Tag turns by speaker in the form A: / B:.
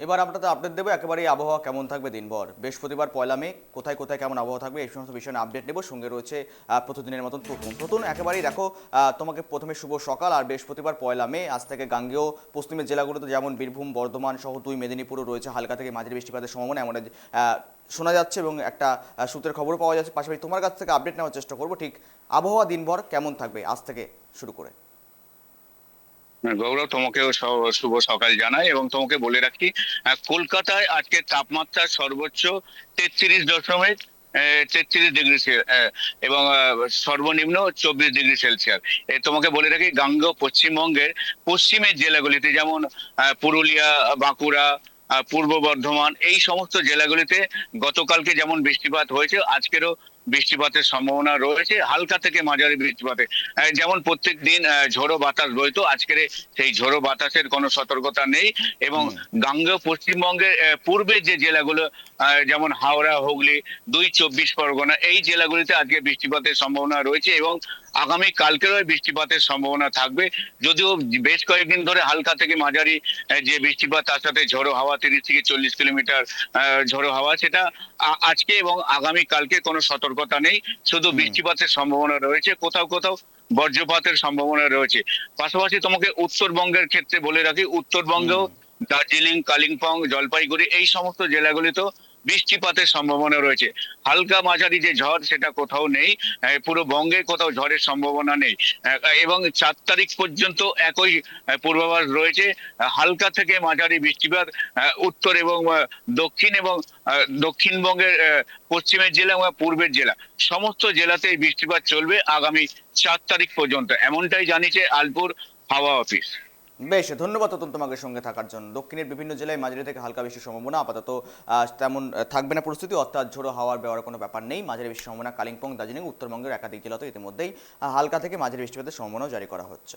A: এবার আপনাদের আপডেট দেবো একেবারেই আবহাওয়া কেমন থাকবে দিনভর। বৃহস্পতিবার পয়লা মে, কোথায় কোথায় কেমন আবহাওয়া থাকবে এই সমস্ত বিষয়ে আপডেট নেব। সঙ্গে রয়েছে প্রতিদিনের মতন তুতুন একেবারেই দেখো। তোমাকে প্রথমে শুভ সকাল। আর বৃহস্পতিবার পয়লা মে, আজ থেকে গাঙ্গেয় পশ্চিমের জেলাগুলোতে যেমন বীরভূম, বর্ধমান সহ 2 মেদিনীপুরও রয়েছে হালকা থেকে মাঝারি বৃষ্টিপাতের সম্ভাবনা এমন শোনা যাচ্ছে এবং একটা সূত্রের খবরও পাওয়া যাচ্ছে। পাশাপাশি তোমার কাছ থেকে আপডেট নেওয়ার চেষ্টা করবো ঠিক আবহাওয়া দিনভর কেমন থাকবে আজ থেকে শুরু করে।
B: গৌরব, তোমাকেও শুভ সকাল জানাই এবং তোমাকে বলে রাখি, কলকাতায় আজকে তাপমাত্রা সর্বোচ্চ 33 দশমিক 33 ডিগ্রি এবং সর্বনিম্ন 24 ডিগ্রি সেলসিয়াস। তোমাকে বলে রাখি, গাঙ্গেয় পশ্চিমবঙ্গের পশ্চিমের জেলাগুলিতে যেমন পুরুলিয়া, বাঁকুড়া, পূর্ব বর্ধমান, এই সমস্ত জেলাগুলিতে গতকালকে যেমন বৃষ্টিপাত হয়েছে, আজকেরও বৃষ্টিপাতের সম্ভাবনা রয়েছে, হালকা থেকে মাঝারি বৃষ্টিপাতে। যেমন প্রত্যেক দিন ঝোড়ো বাতাস বইতো, আজকের সেই ঝোড়ো বাতাসের কোনো সতর্কতা নেই। এবং
A: হুম।
B: গাঙ্গেয় পশ্চিমবঙ্গের পূর্বের যে জেলাগুলো, যেমন হাওড়া, হুগলি, 2 চব্বিশ পরগনা, এই জেলাগুলিতে আজকে বৃষ্টিপাতের সম্ভাবনা রয়েছে এবং আগামী কালকেরও বৃষ্টিপাতের সম্ভাবনা থাকবে। যদিও বেশ কয়েকদিন ধরে হালকা থেকে মাঝারি যে বৃষ্টিপাত, তার সাথে ঝোড়ো হাওয়া 30 থেকে 40 কিলোমিটার ঝোড়ো হাওয়া, সেটা আজকে এবং আগামী কালকে কোনো সতর্কতা নেই। শুধু
A: হুম।
B: বৃষ্টিপাতের সম্ভাবনা রয়েছে, কোথাও কোথাও বজ্রপাতের সম্ভাবনা রয়েছে। পাশাপাশি তোমাকে উত্তরবঙ্গের ক্ষেত্রে বলে রাখি, উত্তরবঙ্গেও
A: হুম।
B: দার্জিলিং, কালিম্পং, জলপাইগুড়ি, এই সমস্ত জেলাগুলিতেও বৃষ্টিপাতের সম্ভাবনা রয়েছে। হালকা মাঝারি যে ঝড়, সেটা কোথাও নেই। পুরো বঙ্গে কোথাও ঝড়ের সম্ভাবনা নেই। এবং 4 তারিখ পর্যন্ত একই পূর্বাভাস রয়েছে। হালকা থেকে মাঝারি বৃষ্টিপাত উত্তর এবং দক্ষিণ এবং দক্ষিণবঙ্গের পশ্চিমের জেলা এবং পূর্বের জেলা, সমস্ত জেলাতেই বৃষ্টিপাত চলবে আগামী 4 তারিখ পর্যন্ত, এমনটাই জানিয়েছে আলিপুর হাওয়া অফিস।
A: বেশ, ধন্যবাদ অতুল তোমাকে সঙ্গে থাকার জন্য। দক্ষিণের বিভিন্ন জেলায় মাঝারি থেকে হালকা বৃষ্টির সম্ভাবনা আপাতত তেমন থাকবে না পরিস্থিতি, অর্থাৎ ঝোড়ো হাওয়ার বেওয়ার কোনো ব্যাপার নেই। মাঝারি বৃষ্টির সম্ভাবনা কালিম্পং, দার্জিলিং, উত্তরবঙ্গের একাধিক জেলাতে ইতিমধ্যেই হালকা থেকে মাঝারি বৃষ্টিপাতের সম্ভাবনাও জারি করা হচ্ছে।